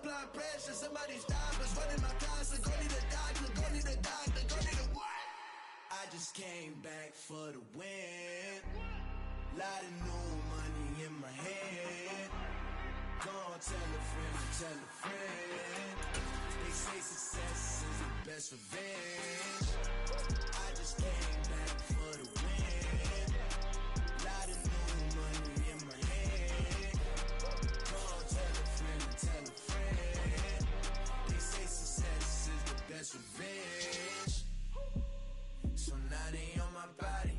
applying pressure. Somebody's diamonds running my constant. Go need a doctor, go need a doctor, go need a what? I just came back for the win. Lot of new money in my hand. Go on, tell a friend, tell a friend. They say success is the best revenge. I just came back for the win. Lot of new money in my hand. Go on, tell a friend, tell a friend. They say success is the best revenge. So now they on my body.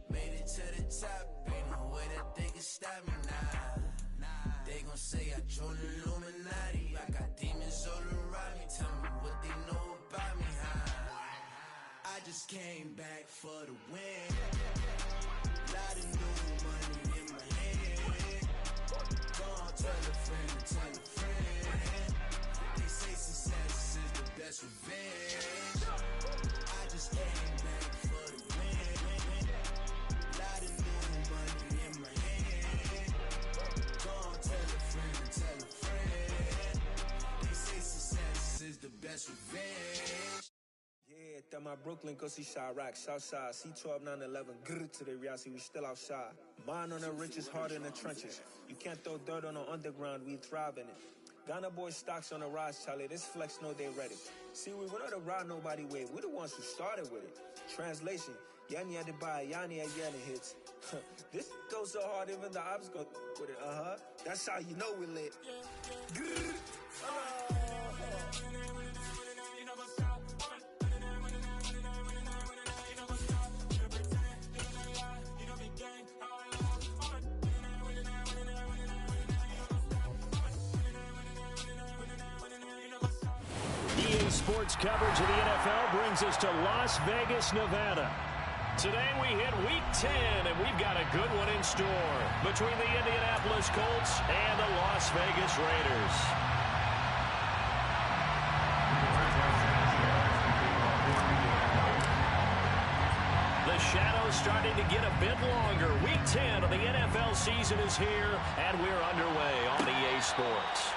Made it to the top. Ain't no way that they can stop me now. They gon' say I joined the Illuminati. I got demons all around me. Tell me what they know about me, huh? I just came back for the win. Lot of new money in my hand. Go on, tell a friend, tell a friend. They say success is the best revenge. I just came back for the win. Lot of new money in my hand. Go on, tell a friend, tell a friend. They say success is the best revenge. Yeah, that my Brooklyn, go see Chirac, Southside, C12, 911, grrr to the reality, we still outside. Mine on the richest, heart in the trenches. You can't throw dirt on the underground, we thrive in it. Ghana boys stocks on the rise, Charlie, this flex know they ready. See, we were not to ride nobody with, we're the ones who started with it. Translation, Yani had to buy, Yani had Yanni hits. This goes so hard, even the ops go with it, That's how you know we lit. Grrr. Sports coverage of the NFL brings us to Las Vegas, Nevada. Today we hit Week 10, and we've got a good one in store between the Indianapolis Colts and the Las Vegas Raiders. The shadow's starting to get a bit longer. Week 10 of the NFL season is here, and we're underway on EA Sports.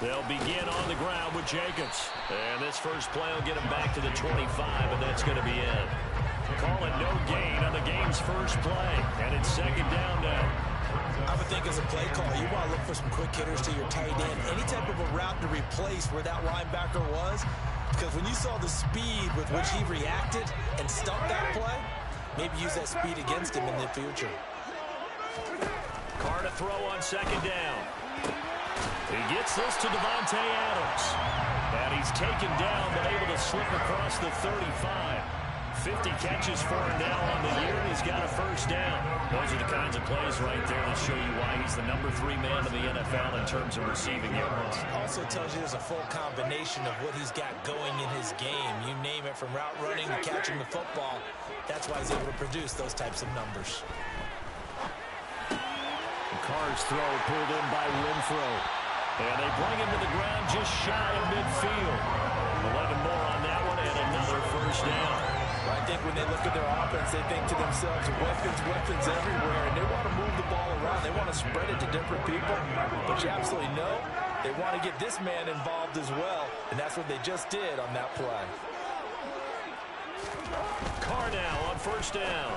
They'll begin on the ground with Jacobs. And this first play will get him back to the 25, and that's going to be it. Call it no gain on the game's first play. And it's second down now. I would think as a play call, you want to look for some quick hitters to your tight end. Any type of a route to replace where that linebacker was. Because when you saw the speed with which he reacted and stumped that play, maybe use that speed against him in the future. Carr to throw on second down. He gets this to Devontae Adams. And he's taken down, but able to slip across the 35. 50 catches for him now on the year, and he's got a first down. Those are the kinds of plays right there that show you why he's the number 3 man in the NFL in terms of receiving yards. Also tells you there's a full combination of what he's got going in his game. You name it, from route running to catching the football. That's why he's able to produce those types of numbers. Carr's throw pulled in by Renfro. And they bring him to the ground just shy of midfield. 11 more on that one, and another first down. I think when they look at their offense, they think to themselves, weapons, weapons everywhere, and they want to move the ball around. They want to spread it to different people. But you absolutely know they want to get this man involved as well, and that's what they just did on that play. Carr now on first down.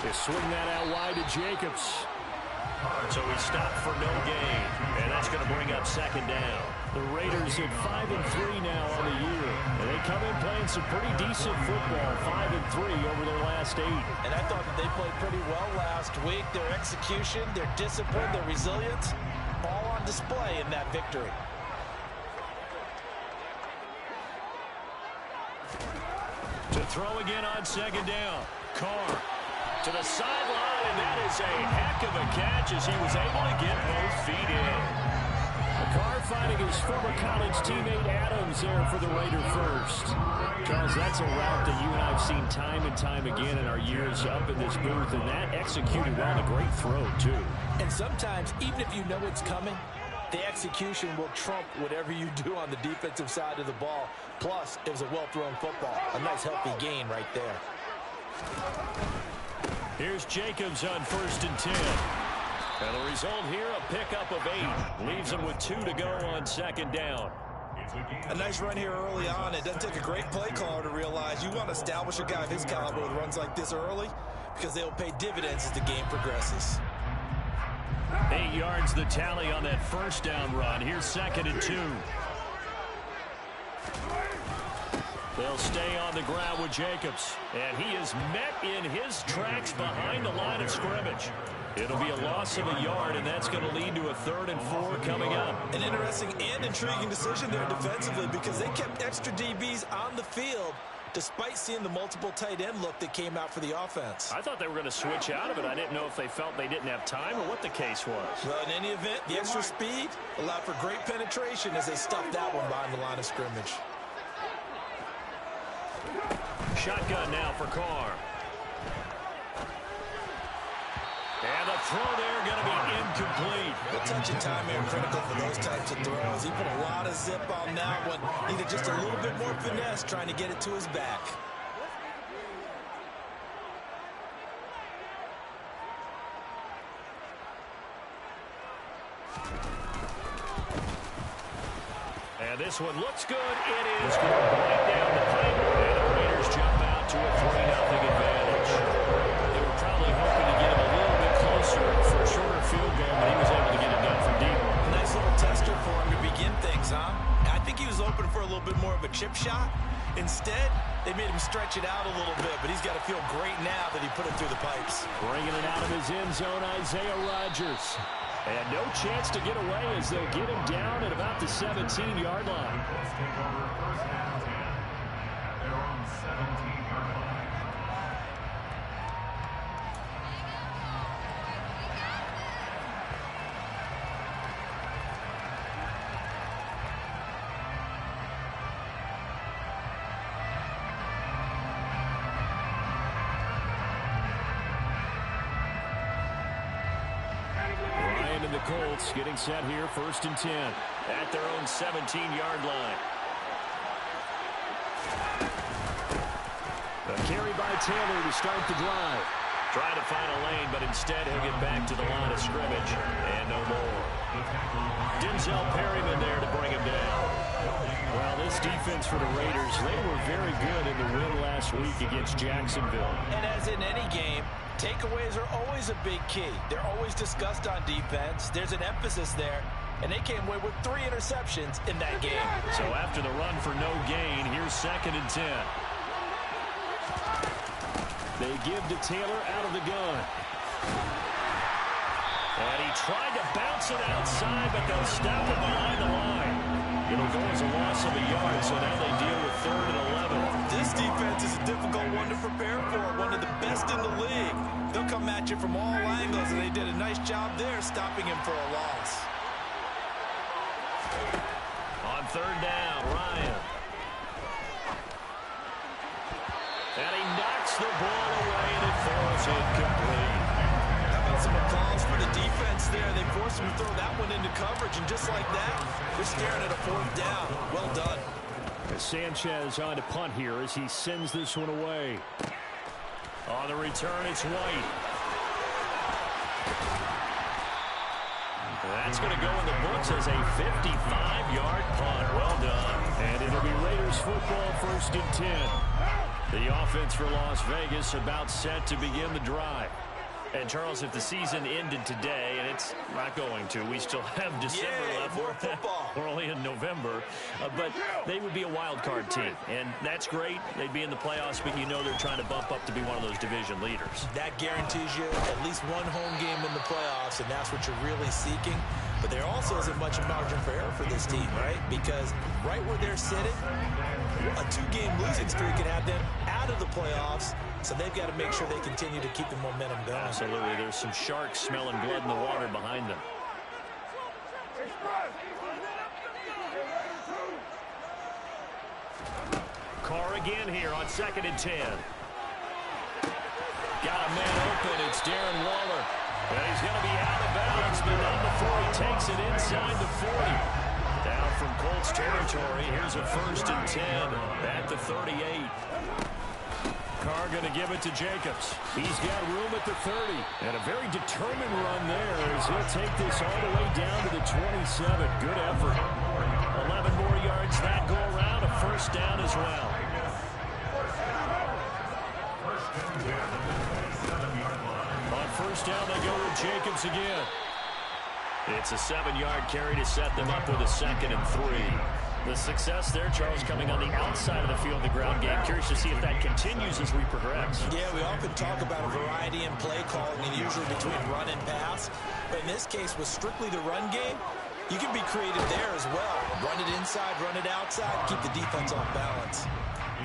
They swing that out wide to Jacobs. So he stopped for no gain, and that's going to bring up second down. The Raiders at 5-3 now on the year, and they come in playing some pretty decent football, 5-3 over their last 8. And I thought that they played pretty well last week. Their execution, their discipline, their resilience, all on display in that victory. To throw again on second down, Carr. To the sideline, and that is a heck of a catch as he was able to get both feet in. Carr finding his former college teammate Adams there for the Raider first. Charles, that's a route that you and I have seen time and time again in our years up in this booth, and that executed well, a great throw, too. And sometimes, even if you know it's coming, the execution will trump whatever you do on the defensive side of the ball. Plus, it was a well-thrown football. A nice, healthy gain right there. Here's Jacobs on 1st and 10. And the result here, a pickup of 8. Leaves him with 2 to go on 2nd down. A nice run here early on. It doesn't take a great play caller to realize you want to establish a guy of his caliber with runs like this early because they'll pay dividends as the game progresses. 8 yards the tally on that 1st down run. Here's 2nd and 2. They'll stay on the ground with Jacobs. And he is met in his tracks behind the line of scrimmage. It'll be a loss of a yard, and that's going to lead to a 3rd and 4 coming up. An interesting and intriguing decision there defensively because they kept extra DBs on the field despite seeing the multiple tight end look that came out for the offense. I thought they were going to switch out of it. I didn't know if they felt they didn't have time or what the case was. Well, in any event, the extra speed allowed for great penetration as they stuffed that one behind the line of scrimmage. Shotgun now for Carr. And the throw there going to be incomplete. The touch and time here critical for those types of throws. He put a lot of zip on that one. Needed just a little bit more finesse trying to get it to his back. And this one looks good. It is going right down the pipe. And the Raiders jump out to a 3-0 advantage. They were probably hoping to get him a little bit closer for a shorter field goal, but he was able to get it done from deep. Nice little tester for him to begin things, huh? I think he was open for a little bit more of a chip shot. Instead, they made him stretch it out a little bit, but he's got to feel great now that he put it through the pipes. Bringing it out of his end zone, Isaiah Rodgers. And no chance to get away as they'll get him down at about the 17-yard line. The Colts getting set here, 1st and 10 at their own 17-yard line. A carry by Taylor to start the drive. Trying to find a lane, but instead he'll get back to the line of scrimmage. And no more. Denzel Perryman there to bring him down. Well, this defense for the Raiders, they were very good in the win last week against Jacksonville. And as in any game, takeaways are always a big key. They're always discussed on defense. There's an emphasis there, and they came away with 3 interceptions in that game. So after the run for no gain, here's 2nd and 10. They give to Taylor out of the gun. And he tried to bounce it outside, but they'll stop it behind the line. It'll go as a loss of a yard, so now they deal with 3rd and 11. This defense is a difficult one to prepare for, one of the best in the league. They'll come at you from all angles, and they did a nice job there stopping him for a loss. On 3rd down, Ryan. And he knocks the ball away, and it falls incomplete. How about some applause for the defense there? They forced him to throw that one into coverage, and just like that, we're staring at a 4th down. Well done. Sanchez on to punt here as he sends this one away. On the return, it's White. That's going to go in the books as a 55-yard punt. Well done. And it'll be Raiders football, 1st and 10. The offense for Las Vegas about set to begin the drive. And, Charles, if the season ended today, and it's not going to, we still have December left. More football. We're only in November. But they would be a wild card team. And that's great. They'd be in the playoffs, but you know they're trying to bump up to be one of those division leaders. That guarantees you at least one home game in the playoffs, and that's what you're really seeking. But there also isn't much margin for error for this team, right? Because right where they're sitting, a 2-game losing streak can have them out of the playoffs. So they've got to make sure they continue to keep the momentum going. Absolutely. There's some sharks smelling blood in the water behind them. Carr again here on 2nd and 10. Got a man open. It's Darren Waller. And he's going to be out of bounds, but not before he takes it inside the 40. Down from Colts territory, here's a 1st and 10 at the 38. Carr going to give it to Jacobs. He's got room at the 30. And a very determined run there as he'll take this all the way down to the 27. Good effort. 11 more yards that go around. A 1st down as well. On 1st down, they go with Jacobs again. It's a 7-yard carry to set them up with a 2nd and 3. The success there, Charles, coming on the outside of the field, the ground game. Curious to see if that continues as we progress. Yeah, we often talk about a variety in play calling, and usually between run and pass. But in this case, with strictly the run game, you can be creative there as well. Run it inside, run it outside, keep the defense off balance.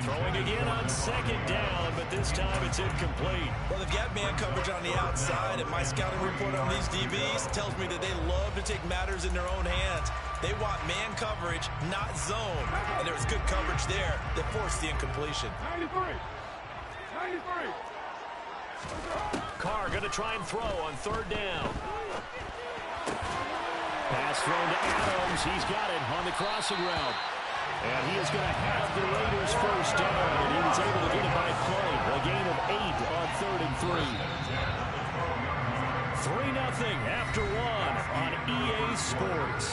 Throwing again on 2nd down, but this time it's incomplete. Well, they've got man coverage on the outside, and my scouting report on these DBs tells me that they love to take matters in their own hands. They want man coverage, not zone. And there was good coverage there that forced the incompletion. 93. Carr going to try and throw on 3rd down. Pass thrown to Adams. He's got it on the crossing route. And he is going to have the Raiders 1st down, and he was able to get it by play. A gain of 8 on 3rd and 3. 3-0 after 1 on EA Sports.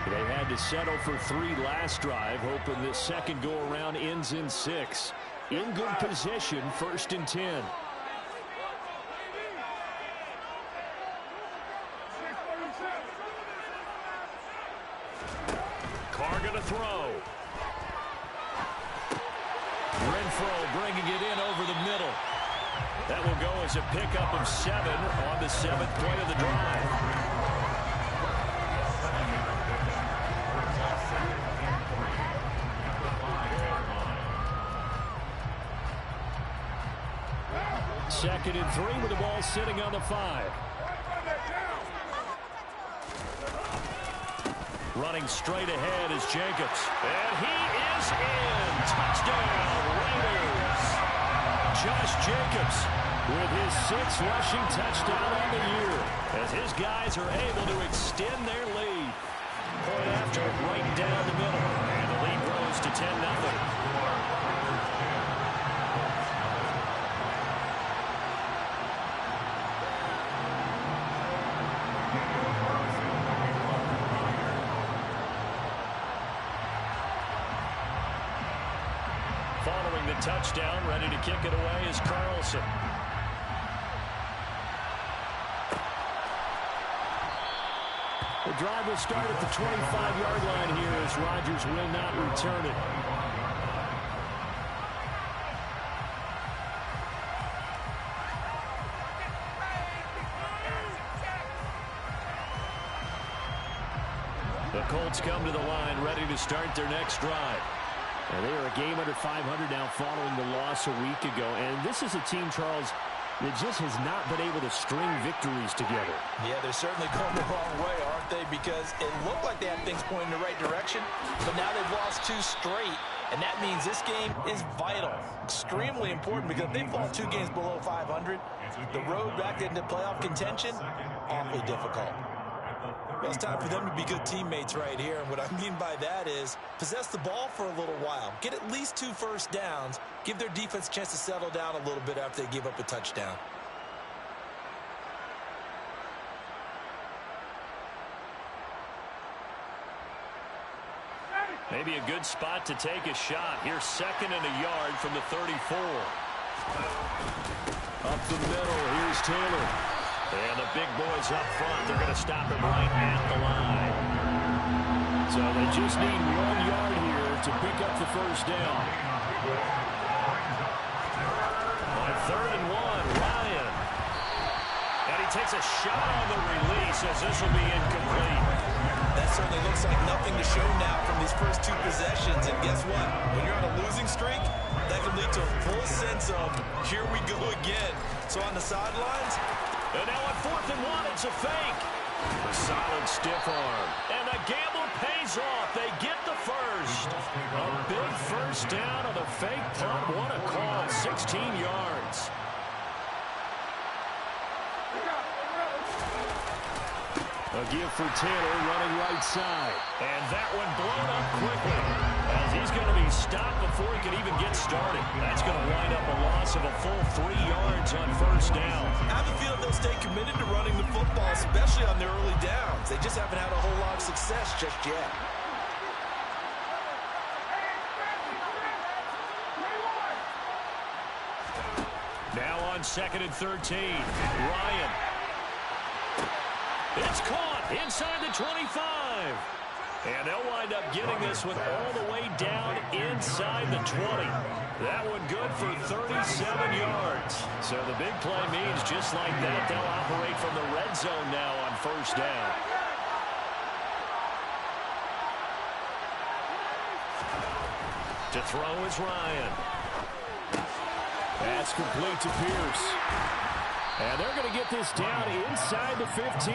They had to settle for 3 last drive, hoping this second go-around ends in 6. In good position, 1st and 10. Carr going to throw. Renfro bringing it in over the middle. That will go as a pickup of 7 on the 7th play of the drive. Second and 3 with the ball sitting on the 5. Running straight ahead is Jacobs. And he is in. Touchdown, Raiders. Josh Jacobs with his 6th rushing touchdown on the year as his guys are able to extend their lead. Point after right down the middle. And the lead grows to 10-0. Following the touchdown, ready to kick it away is Carlson. The drive will start at the 25-yard line here as Rodgers will not return it. The Colts come to the line, ready to start their next drive. And they are a game under 500 now following the loss a week ago. And this is a team, Charles, that just has not been able to string victories together. Yeah, they're certainly going the wrong way, aren't they? Because it looked like they had things pointing in the right direction, but now they've lost 2 straight. And that means this game is vital, extremely important, because if they fall 2 games below 500, the road back into playoff contention, awfully difficult. Well, it's time for them to be good teammates right here. And what I mean by that is possess the ball for a little while. Get at least 2 first downs. Give their defense a chance to settle down a little bit after they give up a touchdown. Maybe a good spot to take a shot. Here's 2nd and a yard from the 34. Up the middle, here's Taylor. And the big boys up front, they're going to stop him right at the line. So they just need 1 yard here to pick up the 1st down. On 3rd and 1, Ryan. And he takes a shot on the release as this will be incomplete. That certainly looks like nothing to show now from these first 2 possessions. And guess what? When you're on a losing streak, that can lead to a full sense of, here we go again. So on the sidelines, and now on 4th and 1, it's a fake. A solid stiff arm. And the gamble pays off. They get the first. A big first down on the fake punt. What a call. 16 yards. A give for Taylor running right side. And that one blown up quickly, as he's going to be stopped before he can even get started. That's going to wind up a loss of a full 3 yards on first down. I have a feeling they'll stay committed to running the football, especially on their early downs. They just haven't had a whole lot of success just yet. Now on 2nd and 13, Ryan. It's caught inside the 25. And they'll wind up getting this one all the way down inside the 20. That one good for 37 yards. So the big play means just like that, they'll operate from the red zone now on first down. To throw is Ryan. That's complete to Pierce. And they're going to get this down inside the 15.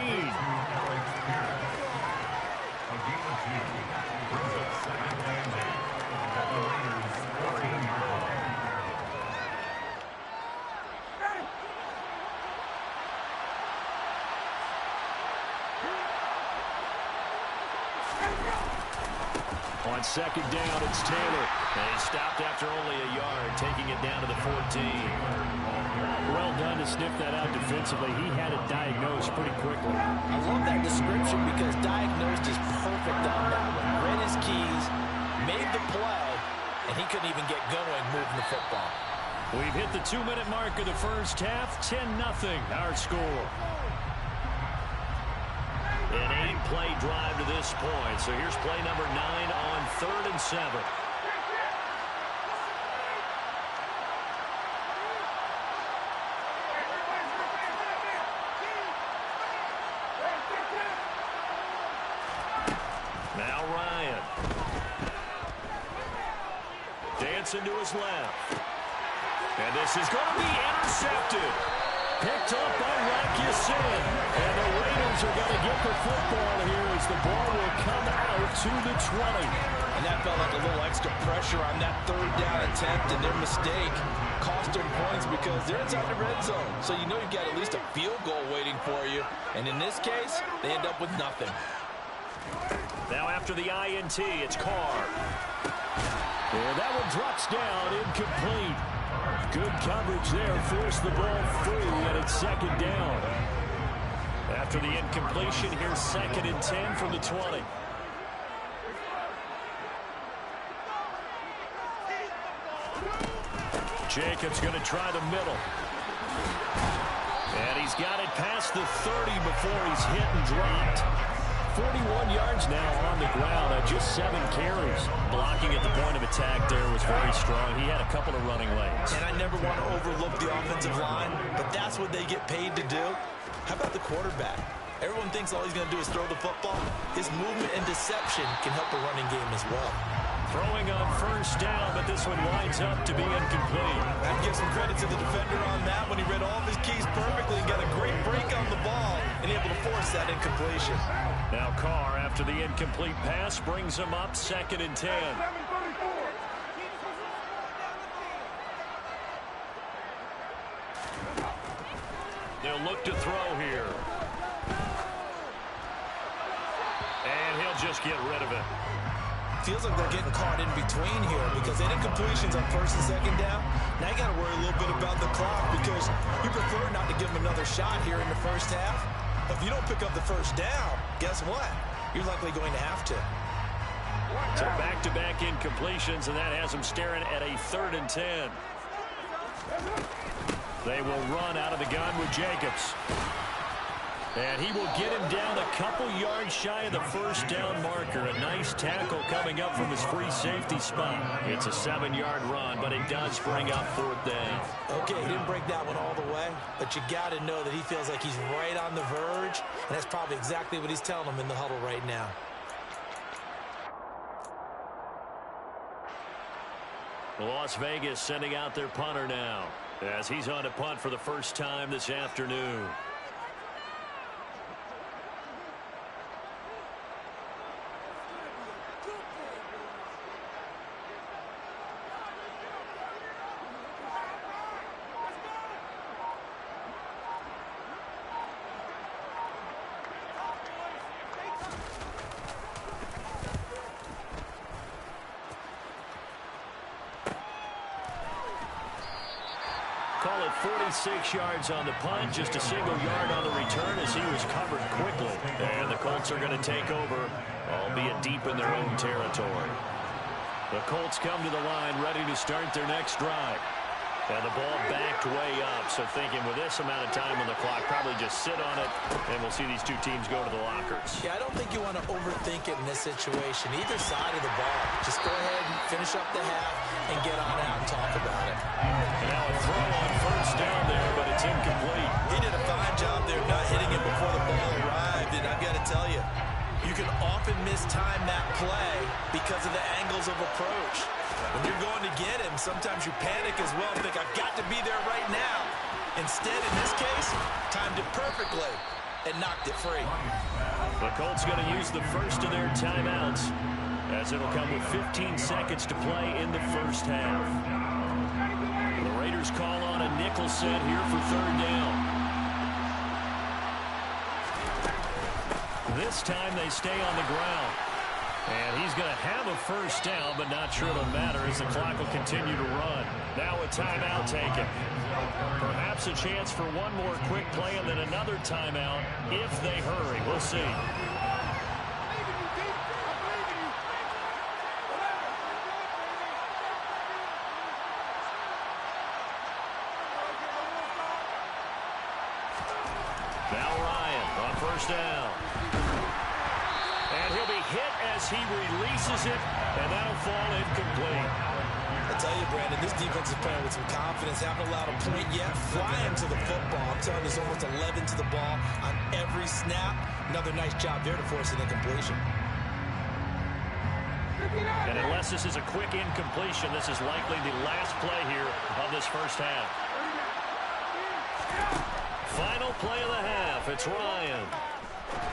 On 2nd down, it's Taylor. And he stopped after only a yard, taking it down to the 14. Well done to sniff that out defensively. He had it diagnosed pretty quickly. I love that description because diagnosed is perfect on that one. Read his keys, made the play, and he couldn't even get going moving the football. We've hit the 2-minute mark of the first half. 10-0 our score. An 8-play drive to this point. So here's play number 9 on 3rd and 7. Now Ryan. Dancing to his left. And this is going to be intercepted. Picked up by Rakisin. And the Raiders are going to get the football here as the ball will come out to the 20. And that felt like a little extra pressure on that 3rd down attempt, and their mistake cost them points because they're inside the red zone. So you know you've got at least a field goal waiting for you. And in this case, they end up with nothing. Now after the INT, it's Carr. And that one drops down, incomplete. Good coverage there, forced the ball free, and it's 2nd down. After the incompletion, here's 2nd and 10 from the 20. Jacobs going to try the middle. And he's got it past the 30 before he's hit and dropped. 41 yards now on the ground on just 7 carries. Blocking at the point of attack there was very strong. He had a couple of running lanes. And I never want to overlook the offensive line, but that's what they get paid to do. How about the quarterback? Everyone thinks all he's going to do is throw the football. His movement and deception can help the running game as well. Throwing on first down, but this one winds up to be incomplete. I'd give some credit to the defender on that when he read all of his keys perfectly and got a great break on the ball and able to force that incompletion. Now Carr, after the incomplete pass, brings him up 2nd and 10. They'll look to throw here. And he'll just get rid of it. Feels like they're getting caught in between here because they did completions on 1st and 2nd down. Now you got to worry a little bit about the clock because you prefer not to give them another shot here in the first half. But if you don't pick up the first down, guess what? You're likely going to have to. So back-to-back incompletions, and that has them staring at a 3rd and 10. They will run out of the gun with Jacobs. And he will get him down a couple yards shy of the first down marker. A nice tackle coming up from his free safety spot. It's a 7-yard run, but it does bring up 4th down. Okay, he didn't break that one all the way, but you got to know that he feels like he's right on the verge, and that's probably exactly what he's telling them in the huddle right now. Las Vegas sending out their punter now as he's on to punt for the first time this afternoon. call it 46 yards on the punt, just a single yard on the return as he was covered quickly. And the Colts are going to take over, albeit deep in their own territory. The Colts come to the line ready to start their next drive. And the ball backed way up, so thinking with this amount of time on the clock, probably just sit on it, and we'll see these two teams go to the lockers. Yeah, I don't think you want to overthink it in this situation. Either side of the ball. Just go ahead and finish up the half and get on out and talk about it. And now a throw on first down there, but it's incomplete. He did a fine job there not hitting it before the ball arrived, and I've got to tell you, you can often mistime that play because of the angles of approach. When you're going to get him, sometimes you panic as well and think, I've got to be there right now. Instead, in this case, timed it perfectly and knocked it free. The Colts going to use the first of their timeouts, as it'll come with 15 seconds to play in the first half. The Raiders call on a nickel set here for third down. This time they stay on the ground. And he's going to have a first down, but not sure it'll matter as the clock will continue to run. Now a timeout taken. Perhaps a chance for one more quick play and then another timeout if they hurry. We'll see. Now Ryan on first down. And he'll be hit as he releases it, and that'll fall incomplete. I tell you, Brandon, this defense is playing with some confidence. Haven't allowed a point yet. Flying to the football. I'm telling you, there's almost 11 to the ball on every snap. Another nice job there to force an incompletion. And unless this is a quick incompletion, this is likely the last play here of this first half. Final play of the half. It's Ryan.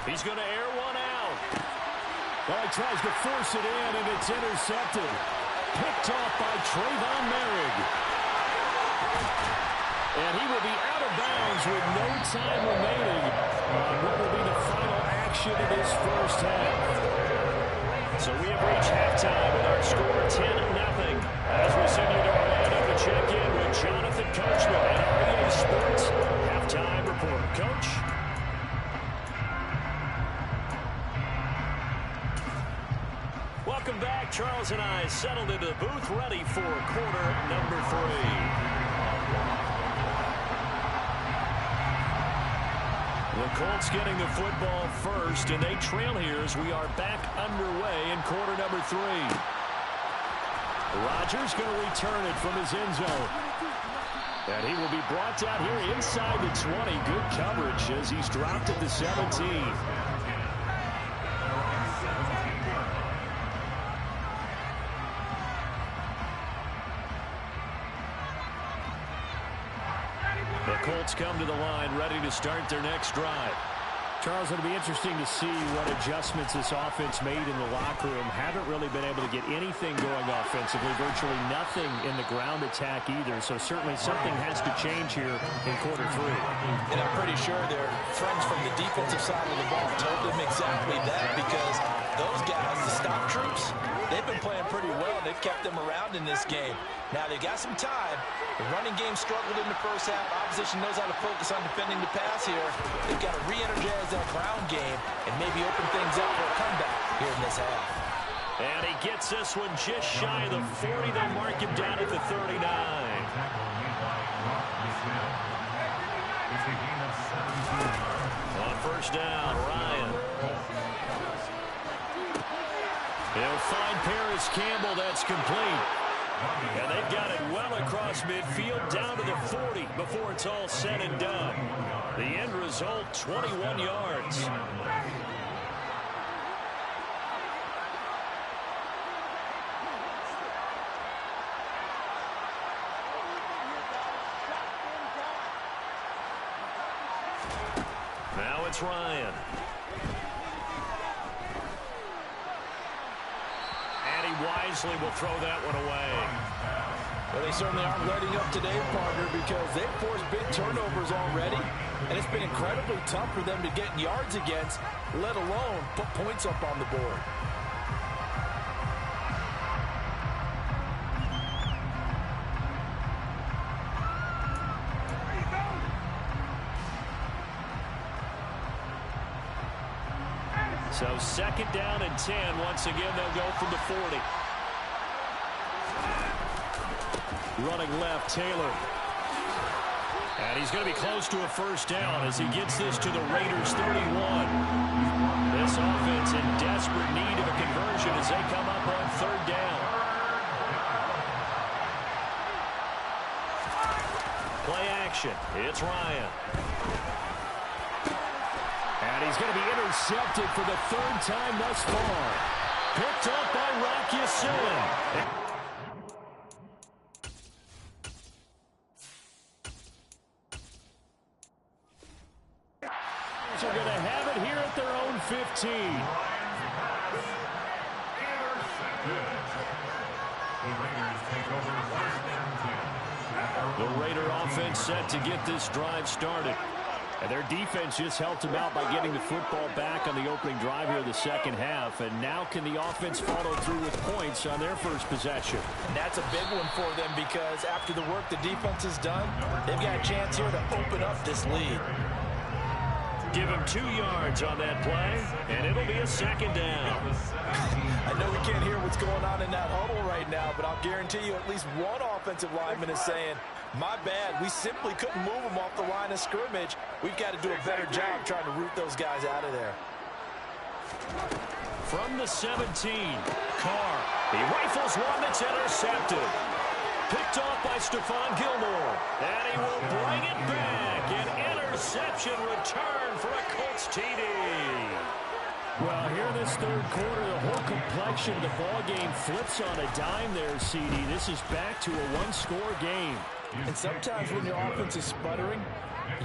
He's going to air one out. Well, he tries to force it in, and it's intercepted. Picked off by Trayvon Merrick. And he will be out of bounds with no time remaining on what will be the final action of this first half. So we have reached halftime with our score 10-0. As we send you to Orlando to check in with Jonathan Coachman at REA Sports halftime report. Coach? Welcome back. Charles and I settled into the booth ready for quarter number 3. The Colts getting the football first, and they trail here as we are back underway in quarter number 3. Rodgers going to return it from his end zone. And he will be brought down here inside the 20. Good coverage as he's dropped at the 17. The Colts come to the line ready to start their next drive. Charles, it'll be interesting to see what adjustments this offense made in the locker room. Haven't really been able to get anything going offensively, virtually nothing in the ground attack either. So certainly something has to change here in quarter 3. And I'm pretty sure their friends from the defensive side of the ball told them exactly that, because those guys, the stop troops, they've been playing pretty well. They've kept them around in this game. Now they got some time. The running game struggled in the first half. Opposition knows how to focus on defending the pass here. They've got to re-energize that ground game and maybe open things up for a comeback here in this half. And he gets this one just shy of the 40. They'll mark him down at the 39. On first down, Ryan. He'll find Paris Campbell. That's complete. And they've got it well across midfield down to the 40 before it's all said and done. The end result, 21 yards. Now it's Ryan. Wisely will throw that one away. Well, they certainly aren't letting up today, partner, because they've forced big turnovers already, and it's been incredibly tough for them to get yards against, let alone put points up on the board. So 2nd down and 10. Once again, they'll go from the 40. Running left, Taylor. And he's going to be close to a 1st down as he gets this to the Raiders' 31. This offense in desperate need of a conversion as they come up on 3rd down. Play action. It's Ryan. And he's going to be intercepted for the 3rd time thus far. Picked up by Rock Ya-Sin. Are going to have it here at their own 15. The Raider offense set to get this drive started. And their defense just helped them out by getting the football back on the opening drive here in the 2nd half. And now can the offense follow through with points on their first possession? And that's a big one for them because after the work the defense has done, they've got a chance here to open up this lead. Give him 2 yards on that play, and it'll be a 2nd down. I know we can't hear what's going on in that huddle right now, but I'll guarantee you at least one offensive lineman is saying, my bad, we simply couldn't move them off the line of scrimmage. We've got to do a better job trying to root those guys out of there. From the 17, Carr. He rifles one that's intercepted. Picked off by Stephon Gilmore. And he will bring it back. An interception return for a Colts TD. Well, here in this 3rd quarter, the whole complexion of the ball game flips on a dime there, CD. This is back to a 1-score game. And sometimes when your offense is sputtering,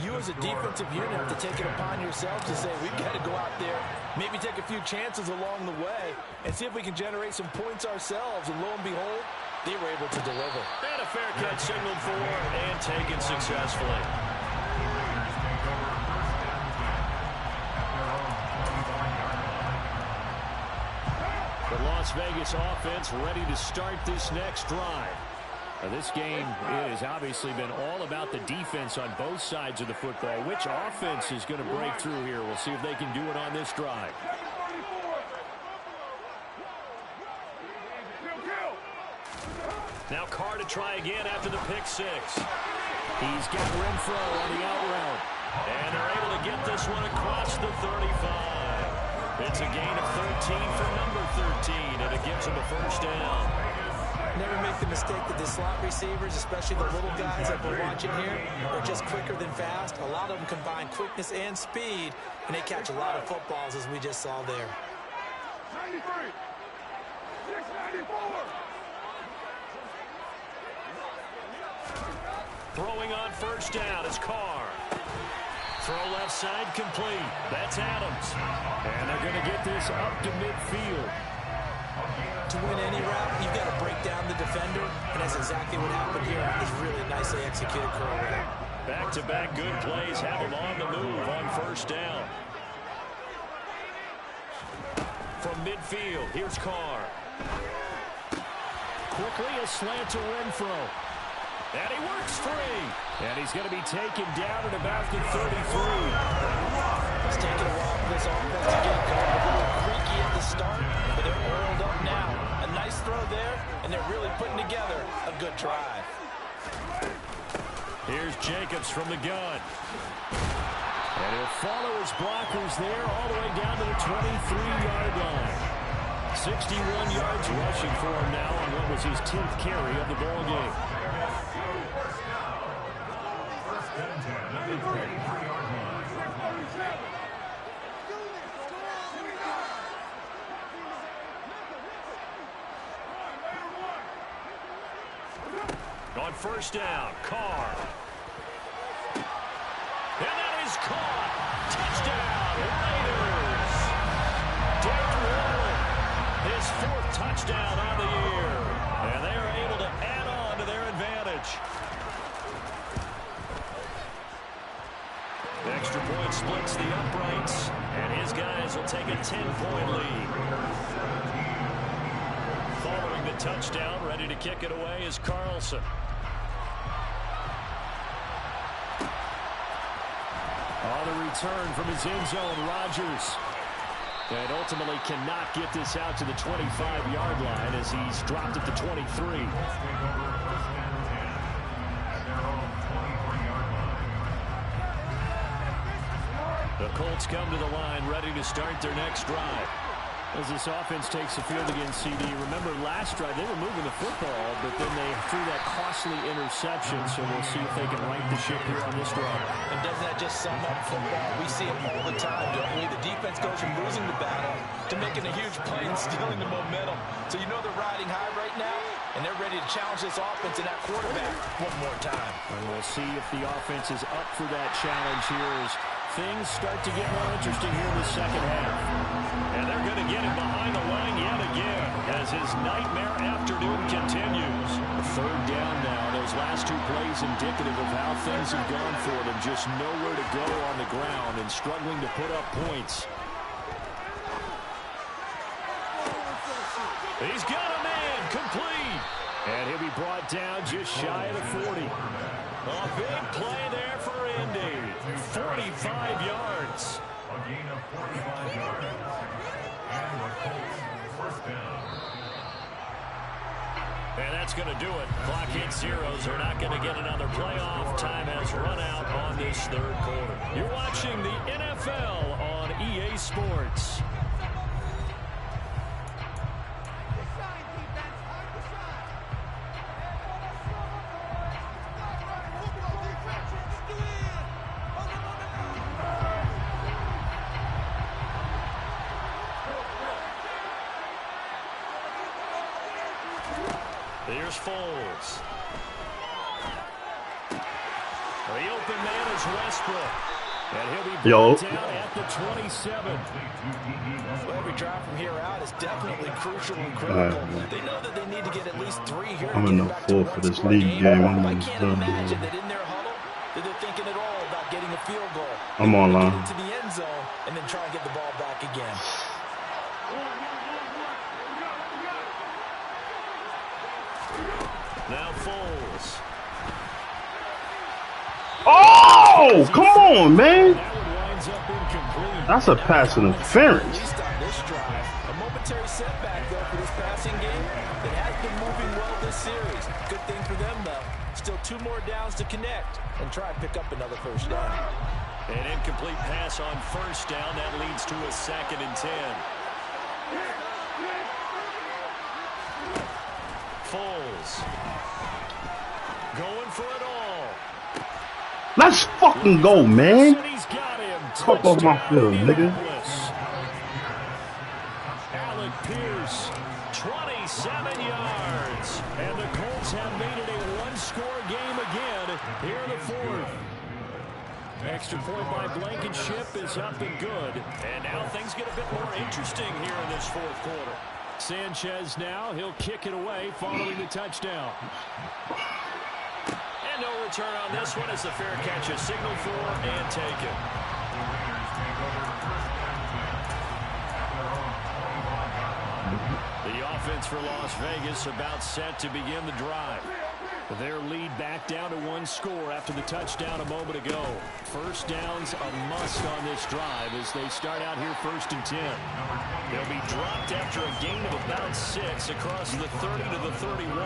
you as a defensive unit have to take it upon yourself to say, we've got to go out there, maybe take a few chances along the way, and see if we can generate some points ourselves. And lo and behold, they were able to deliver. And a fair catch signaled for and taken successfully. The Las Vegas offense ready to start this next drive. Now, this game has obviously been all about the defense on both sides of the football. Which offense is going to break through here? We'll see if they can do it on this drive. Now Carr to try again after the pick 6. He's got Renfro on the out route. And they're able to get this one across the 35. It's a gain of 13 for number 13, and it gives him a 1st down. Never make the mistake that the slot receivers, especially the little guys that we're watching here, are just quicker than fast. A lot of them combine quickness and speed, and they catch a lot of footballs, as we just saw there. 93, 694. Throwing on 1st down is Carr. Throw left side complete. That's Adams. And they're going to get this up to midfield. To win any route, you've got to break down the defender, and that's exactly what happened here. It's really nicely executed curl route. Back-to-back good plays have him on the move on 1st down. From midfield, here's Carr. Quickly a slant to Renfro. And he works free. And he's going to be taken down at about the 33. It's taken a while for this offense to get going. A little creaky at the start, but they're oiled up now. A nice throw there, and they're really putting together a good drive. Here's Jacobs from the gun. And he'll follow his blockers there all the way down to the 23-yard line. 61 yards rushing for him now on what was his 10th carry of the ball game. On 1st down, Carr. And that is caught. Touchdown, Raiders. Darren Waller, his 4th touchdown on the year. And they are able to add on to their advantage. The extra point splits the uprights, and his guys will take a 10-point lead. Following the touchdown, ready to kick it away is Carlson. On the return from his end zone, Rodgers. And ultimately cannot get this out to the 25-yard line as he's dropped at the 23. The Colts come to the line, ready to start their next drive. As this offense takes the field against CD, remember last drive they were moving the football, but then they threw that costly interception, so we'll see if they can right the ship here on this drive. And doesn't that just sum up football? We see it all the time, don't we? The defense goes from losing the battle to making a huge play and stealing the momentum. So you know they're riding high right now, and they're ready to challenge this offense and that quarterback one more time. And we'll see if the offense is up for that challenge here as things start to get more interesting here in the second half. And they're going to get him behind the line yet again as his nightmare afternoon continues. Third down now. Those last two plays indicative of how things have gone for them. Just nowhere to go on the ground and struggling to put up points. He's got a man complete. And he'll be brought down just shy of the 40. A big play there for Indy. 45 yards. A gain of 45 yards. And the Colts first down. And that's going to do it. Clock hits zeros. They're not going to get another playoff. Time has run out on this third quarter. You're watching the NFL on EA Sports. Here's Foles. The open man is Westbrook. And he'll be brought down at the 27. Well, every drive from here out is definitely crucial and critical. They know that they need to get at least 3 here. I'm in the fourth for this league game. I'm I almost can't done. imagine that in their huddle that they're thinking at all about getting a field goal. I'm online. Get into the end zone and then try and get the ball back again. Now Foles. Oh, come on, man. That one winds up incomplete. That's a pass interference. At least on this drive. A momentary setback, though, for this passing game that has been moving well this series. Good thing for them, though. Still 2 more downs to connect and try and pick up another first down. An incomplete pass on first down. That leads to a 2nd and 10. Foles. Going for it all. Let's fucking go, man. And he's got him. Fuck off my field, nigga. Alec Pierce, 27 yards. And the Colts have made it a 1-score game again here in the 4th. Extra point by Blankenship is up and good. And now things get a bit more interesting here in this 4th quarter. Sanchez now, he'll kick it away following the touchdown. And no return on this one as the fair catch is signaled for and taken. The offense for Las Vegas about set to begin the drive. Their lead back down to 1 score after the touchdown a moment ago. First down's a must on this drive as they start out here 1st and 10. They'll be dropped after a gain of about 6 across the 30 to the 31.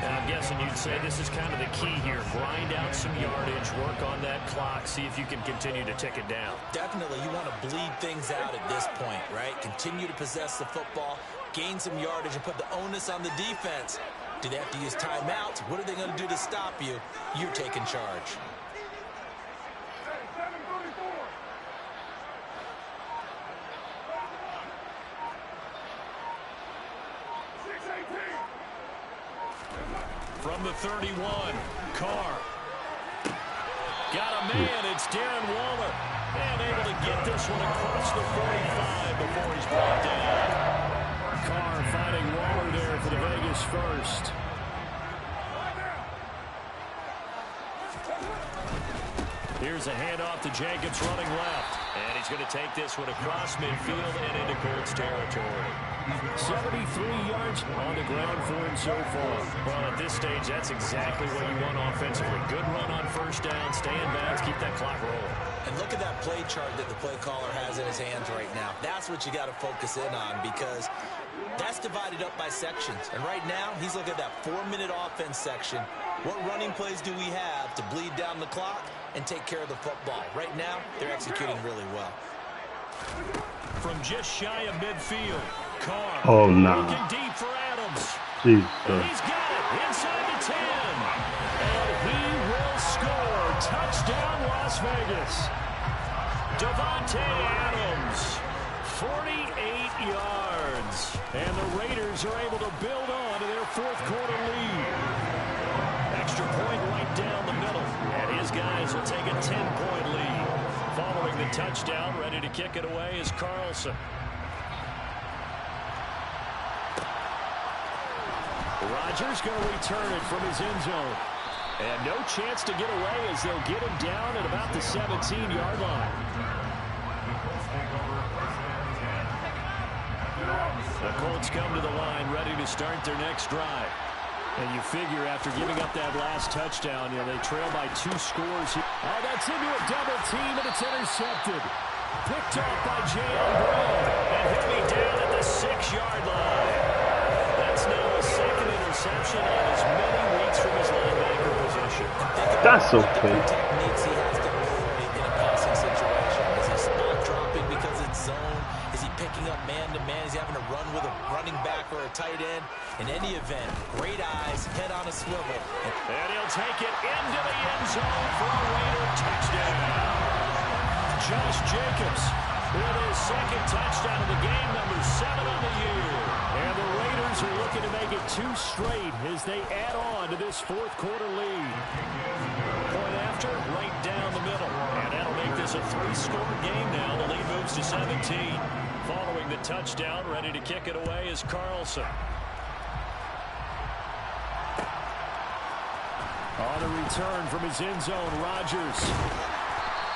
And I'm guessing you'd say this is kind of the key here. Grind out some yardage, work on that clock, see if you can continue to tick it down. Definitely, you want to bleed things out at this point, right? Continue to possess the football, gain some yardage, and put the onus on the defense. Do they have to use timeouts? What are they going to do to stop you? You're taking charge. From the 31, Carr. Got a man, it's Darren Waller. And able to get this one across the 45 before he's brought down. Carr finding Waller there for the Vegas first. Here's a handoff to Jacobs running left. And he's going to take this one across midfield and into Colts territory. 73 yards on the ground for him so far. Well, at this stage, that's exactly what you want offensively. Good run on first down, stay in bounds, keep that clock rolling. And look at that play chart that the play caller has in his hands right now. That's what you got to focus in on, because that's divided up by sections. And right now, he's looking at that 4-minute offense section. What running plays do we have to bleed down the clock and take care of the football? Right now, they're executing really well. From just shy of midfield, Carr. Oh, nah. Looking deep for Adams. Jesus. He's got it inside the 10. And he will score. Touchdown, Las Vegas. Davante Adams, 48 yards. And the Raiders are able to build on to their fourth-quarter lead. Extra point right down the middle. And his guys will take a 10-point lead. Following the touchdown, ready to kick it away is Carlson. Rodgers going to return it from his end zone. And no chance to get away as they'll get him down at about the 17-yard line. The Colts come to the line ready to start their next drive. And you figure after giving up that last touchdown, they trail by 2 scores. Oh, that's into a double team, and it's intercepted. Picked off by J.L. Brown. And he'll be down at the 6-yard line. That's now a second interception on as many weeks from his linebacker position. That's okay. Techniques he has to employ in a passing situation. Is he spot dropping because it's zone? Is he picking up man-to-man? Is he having to run with a running back or a tight end? In any event, great eyes, head on a swivel. And he'll take it into the end zone for a Raider touchdown. Josh Jacobs with his second touchdown of the game, number 7 on the year. And the Raiders are looking to make it 2 straight as they add on to this fourth-quarter lead. Point after, right down the middle. And that'll make this a 3-score game now. The lead moves to 17. Following the touchdown, ready to kick it away is Carlson. On the return from his end zone, Rodgers.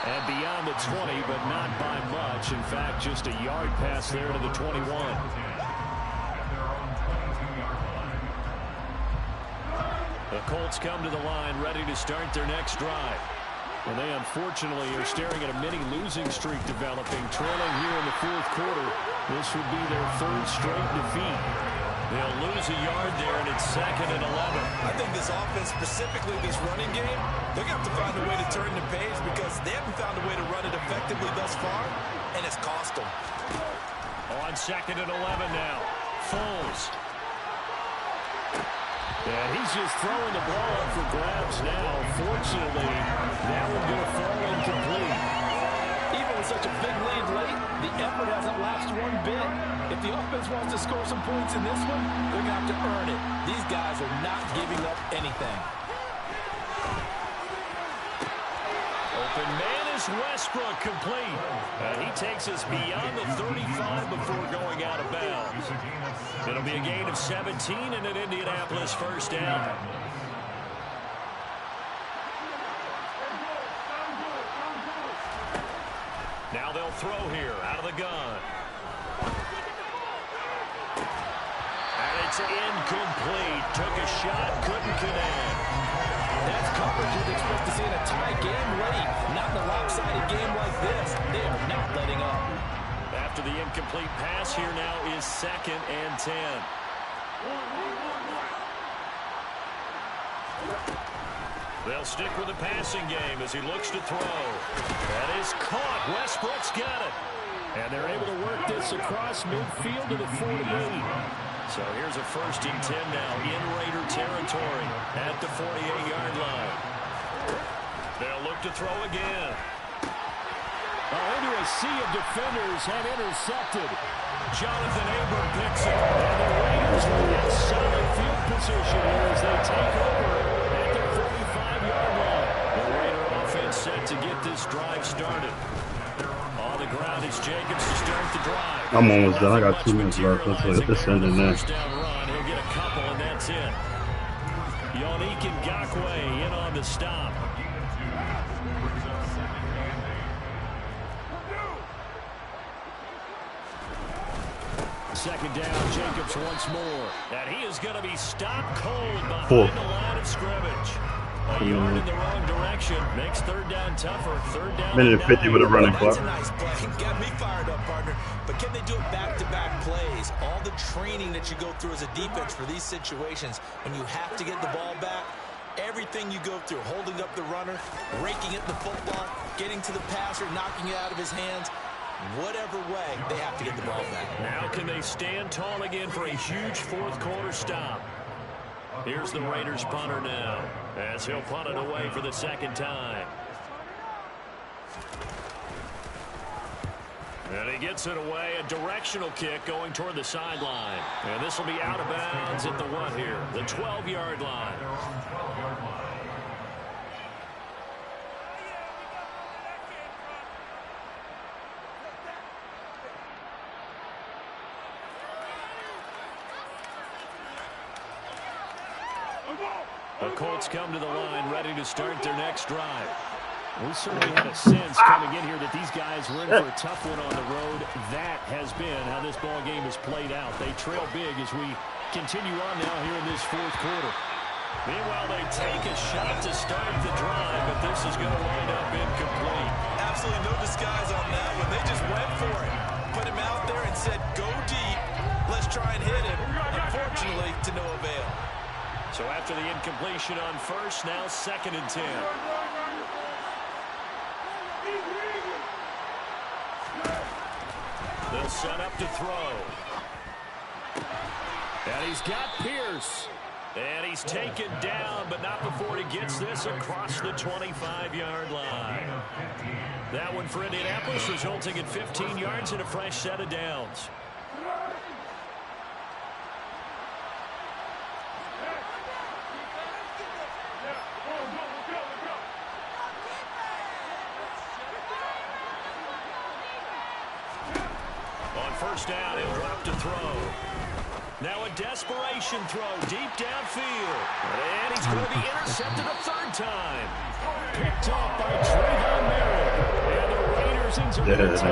And beyond the 20, but not by much. In fact, just a yard pass there to the 21. The Colts come to the line ready to start their next drive. And they unfortunately are staring at a mini losing streak developing, trailing here in the fourth quarter. This would be their 3rd straight defeat. They'll lose a yard there, and it's 2nd and 11. I think this offense, specifically this running game, they're going to have to find a way to turn the page because they haven't found a way to run it effectively thus far, and it's cost them. On 2nd and 11 now. Foles. And he's just throwing the ball up for grabs now. Fortunately, that one going to fall incomplete. Even with such a big lead late, the effort hasn't lapsed one bit. If the offense wants to score some points in this one, they're going to have to earn it. These guys are not giving up anything. Open man is Westbrook, complete. He takes us beyond the 35 before going out of bounds. It'll be a gain of 17 and an Indianapolis first down. Now they'll throw here out of the gun. And it's incomplete. Took a shot, couldn't connect. That's coverage you'd expect to see in a tie game late. Not in a lopsided game like this. They are not letting up. After the incomplete pass, here now is 2nd and 10. They'll stick with the passing game as he looks to throw. That is caught. Westbrook's got it. And they're able to work this across midfield to the 48. So here's a 1st and 10 now in Raider territory at the 48-yard line. They'll look to throw again. Into a sea of defenders and intercepted. Jonathan Abram picks it. And the Raiders will get solid field position here as they take over at the 45-yard line. The Raider offense set to get this drive started. On the ground is Jacobs to start the drive. I'm almost done. I got 2 minutes left. Let's get this ending now. First down run. He'll get a couple, and that's it. Yannick Ngakoue in on the stop. second down. Jacobs once more. And he is going to be stopped cold behind the line of scrimmage. A yard in the wrong direction makes third down tougher. Third down. Minute 50 with a running clock. That's a nice play. Got me fired up, partner. But can they do it back-to-back plays? All the training that you go through as a defense for these situations, when you have to get the ball back, everything you go through, holding up the runner, raking at the football, getting to the passer, knocking it out of his hands, whatever way, they have to get the ball back. Now can they stand tall again for a huge fourth quarter stop? Here's the Raiders punter now, as he'll punt it away for the second time. And he gets it away, a directional kick going toward the sideline. And this will be out of bounds at the what here? The 12-yard line. The Colts come to the line, ready to start their next drive. We certainly had a sense coming in here that these guys were in for a tough one on the road. That has been how this ball game has played out. They trail big as we continue on now here in this fourth quarter. Meanwhile, they take a shot to start the drive, but this is going to wind up incomplete. Absolutely no disguise on that one. They just went for it. Put him out there and said, go deep. Let's try and hit him. Unfortunately, to no avail. So after the incompletion on first, now 2nd and 10. They'll set up to throw. And he's got Pierce. And he's taken down, but not before he gets this across the 25-yard line. That one for Indianapolis, resulting in 15 yards and a fresh set of downs. First down, he'll drop to throw. Now a desperation throw deep downfield. And he's going to be intercepted a third time. Picked off by Trayvon Merritt. And the Raiders are going to take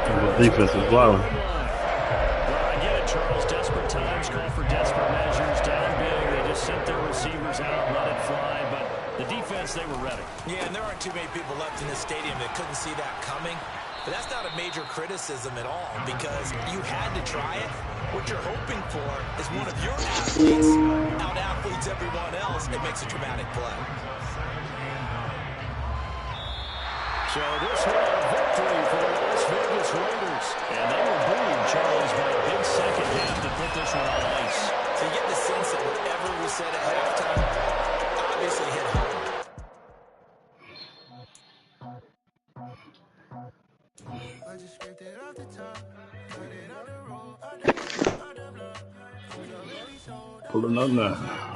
over. The defense is wild. Well, I get it, Charles. Desperate times call for desperate measures. Down big, they just sent their receivers out, let it fly. But the defense, they were ready. Yeah, and there aren't too many people left in this stadium that couldn't see that coming. But that's not a major criticism at all because you had to try it. What you're hoping for is one of your athletes out-athletes everyone else and makes a dramatic play. So this was a victory for the Las Vegas Raiders. And they were booed, Charles, by a big second half to put this one on ice. So you get the sense that whatever was said at halftime obviously hit home. Pulling up now.